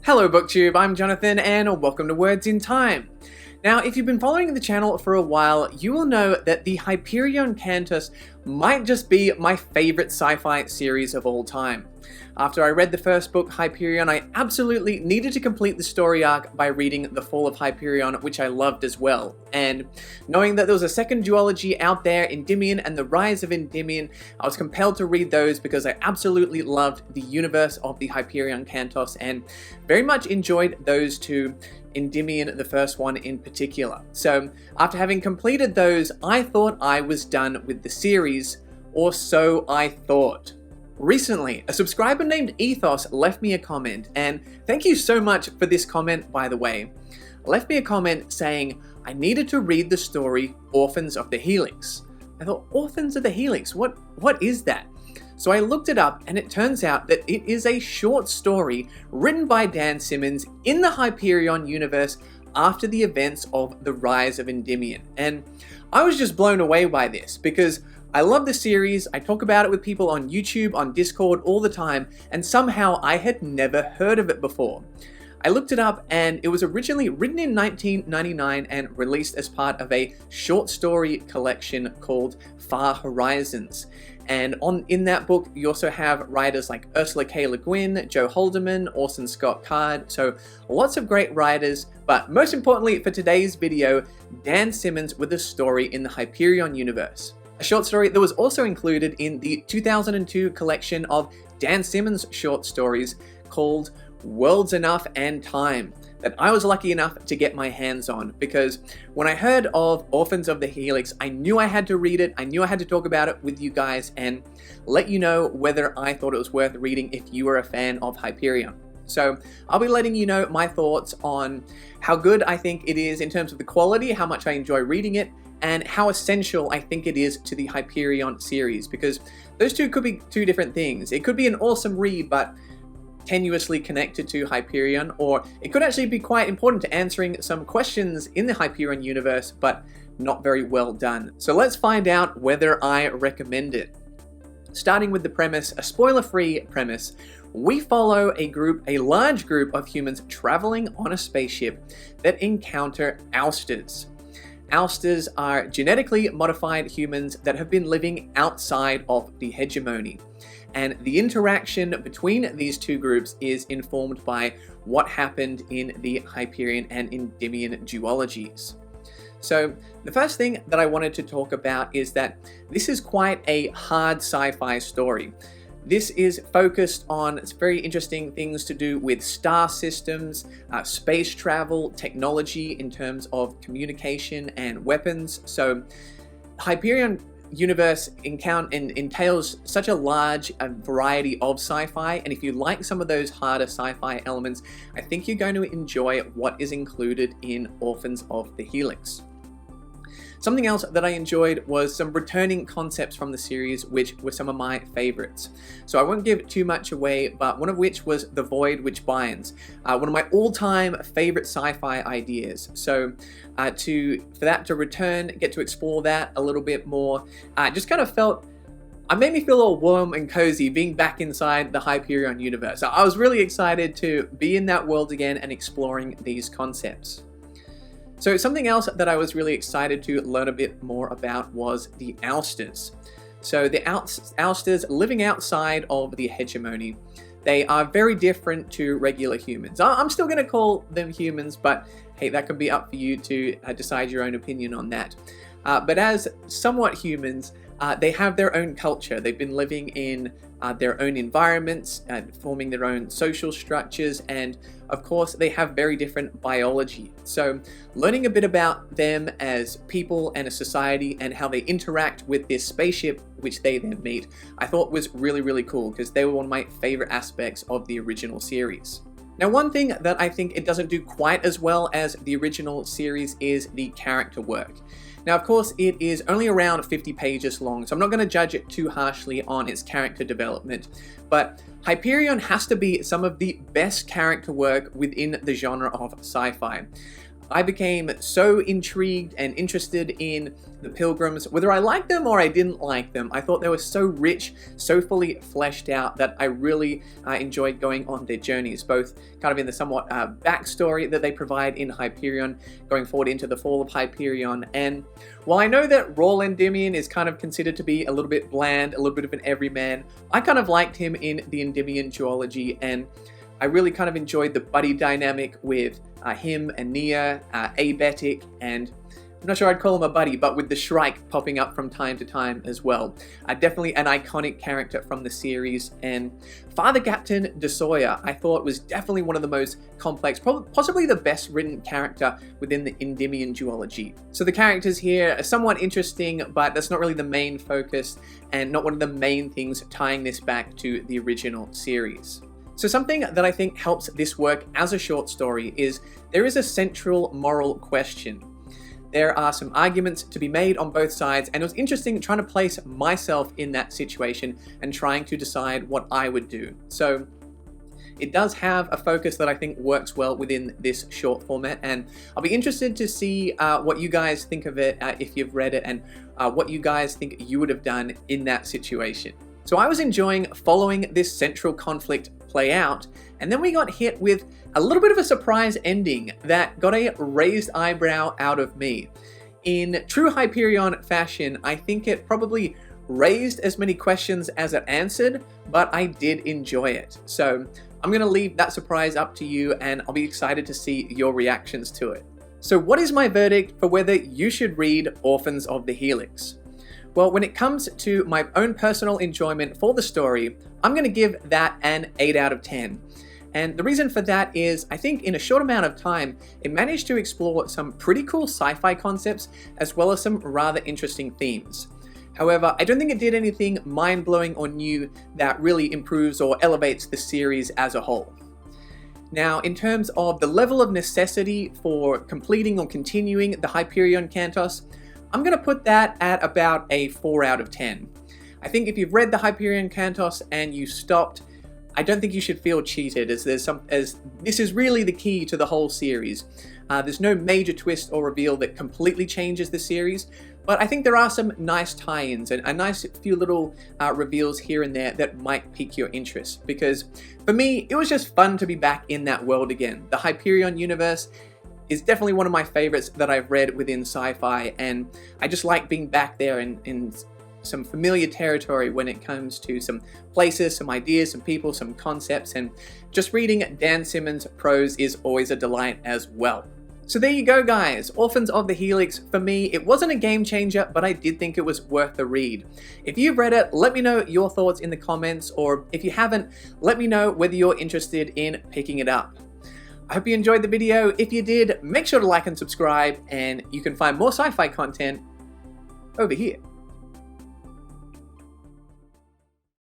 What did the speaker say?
Hello BookTube, I'm Jonathan and welcome to Words in Time. Now, if you've been following the channel for a while, you will know that the Hyperion Cantos might just be my favorite sci-fi series of all time. After I read the first book, Hyperion, I absolutely needed to complete the story arc by reading The Fall of Hyperion, which I loved as well. And knowing that there was a second duology out there, Endymion and the Rise of Endymion, I was compelled to read those because I absolutely loved the universe of the Hyperion Cantos and very much enjoyed those two, Endymion, the first one in particular. So after having completed those, I thought I was done with the series, or so I thought. Recently, a subscriber named Ethos left me a comment, and thank you so much for this comment, by the way. Left me a comment saying I needed to read the story Orphans of the Helix. I thought, Orphans of the Helix, what is that? So I looked it up, and it turns out that it is a short story written by Dan Simmons in the Hyperion universe after the events of the Rise of Endymion. And I was just blown away by this because I love the series, I talk about it with people on YouTube, on Discord all the time, and somehow I had never heard of it before. I looked it up and it was originally written in 1999 and released as part of a short story collection called Far Horizons. And in that book, you also have writers like Ursula K. Le Guin, Joe Haldeman, Orson Scott Card, so lots of great writers, but most importantly for today's video, Dan Simmons with a story in the Hyperion universe. A short story that was also included in the 2002 collection of Dan Simmons short stories called Worlds Enough and Time, that I was lucky enough to get my hands on, because when I heard of Orphans of the Helix, I knew I had to read it, I knew I had to talk about it with you guys and let you know whether I thought it was worth reading if you were a fan of Hyperion. So I'll be letting you know my thoughts on how good I think it is in terms of the quality, how much I enjoy reading it, and how essential I think it is to the Hyperion series, because those two could be two different things. It could be an awesome read, but tenuously connected to Hyperion, or it could actually be quite important to answering some questions in the Hyperion universe, but not very well done. So let's find out whether I recommend it. Starting with the premise, a spoiler-free premise, we follow a large group of humans traveling on a spaceship that encounter Ousters. Ousters are genetically modified humans that have been living outside of the hegemony. And the interaction between these two groups is informed by what happened in the Hyperion and Endymion duologies. So the first thing that I wanted to talk about is that this is quite a hard sci-fi story. This is focused on very interesting things to do with star systems, space travel, technology in terms of communication and weapons. So Hyperion universe entails such a large variety of sci-fi, and if you like some of those harder sci-fi elements, I think you're going to enjoy what is included in Orphans of the Helix. Something else that I enjoyed was some returning concepts from the series, which were some of my favorites. So I won't give too much away, but one of which was The Void Which Binds, one of my all-time favorite sci-fi ideas. So for that to return, get to explore that a little bit more, just kind of made me feel all warm and cozy being back inside the Hyperion universe. I was really excited to be in that world again and exploring these concepts. So something else that I was really excited to learn a bit more about was the Ousters. So the Ousters living outside of the hegemony, they are very different to regular humans. I'm still going to call them humans, but hey, that could be up for you to decide your own opinion on that. But as somewhat humans, they have their own culture. They've been living in their own environments, forming their own social structures, and of course they have very different biology. So learning a bit about them as people and a society and how they interact with this spaceship which they then meet, I thought was really, really cool, because they were one of my favorite aspects of the original series. Now, one thing that I think it doesn't do quite as well as the original series is the character work. Now, of course, it is only around 50 pages long, so I'm not going to judge it too harshly on its character development, but Hyperion has to be some of the best character work within the genre of sci-fi. I became so intrigued and interested in the Pilgrims, whether I liked them or I didn't like them. I thought they were so rich, so fully fleshed out that I really enjoyed going on their journeys, both kind of in the somewhat backstory that they provide in Hyperion, going forward into the fall of Hyperion. And while I know that Raw Endymion is kind of considered to be a little bit bland, a little bit of an everyman, I kind of liked him in the Endymion duology, and I really kind of enjoyed the buddy dynamic with him and Nia, Abetic, and I'm not sure I'd call him a buddy, but with the Shrike popping up from time to time as well. Definitely an iconic character from the series, and Father Captain DeSawyer I thought was definitely one of the most complex, possibly the best written character within the Endymion duology. So the characters here are somewhat interesting, but that's not really the main focus and not one of the main things tying this back to the original series. So something that I think helps this work as a short story is there is a central moral question. There are some arguments to be made on both sides, and it was interesting trying to place myself in that situation and trying to decide what I would do. So it does have a focus that I think works well within this short format, and I'll be interested to see what you guys think of it if you've read it, and what you guys think you would have done in that situation. So I was enjoying following this central conflict play out, and then we got hit with a little bit of a surprise ending that got a raised eyebrow out of me. In true Hyperion fashion, I think it probably raised as many questions as it answered, but I did enjoy it. So I'm going to leave that surprise up to you, and I'll be excited to see your reactions to it. So what is my verdict for whether you should read Orphans of the Helix? Well, when it comes to my own personal enjoyment for the story, I'm going to give that an 8 out of 10. And the reason for that is I think in a short amount of time, it managed to explore some pretty cool sci-fi concepts as well as some rather interesting themes. However, I don't think it did anything mind-blowing or new that really improves or elevates the series as a whole. Now, in terms of the level of necessity for completing or continuing the Hyperion Cantos, I'm going to put that at about a 4 out of 10. I think if you've read the Hyperion Cantos and you stopped, I don't think you should feel cheated, as this is really the key to the whole series. There's no major twist or reveal that completely changes the series, but I think there are some nice tie-ins and a nice few little reveals here and there that might pique your interest, because for me, it was just fun to be back in that world again. The Hyperion universe is definitely one of my favorites that I've read within sci-fi, and I just like being back there in some familiar territory when it comes to some places, some ideas, some people, some concepts, and just reading Dan Simmons' prose is always a delight as well. So there you go, guys. Orphans of the Helix, for me, it wasn't a game changer, but I did think it was worth the read. If you've read it, let me know your thoughts in the comments, or if you haven't, let me know whether you're interested in picking it up. I hope you enjoyed the video. If you did, make sure to like and subscribe, and you can find more sci-fi content over here.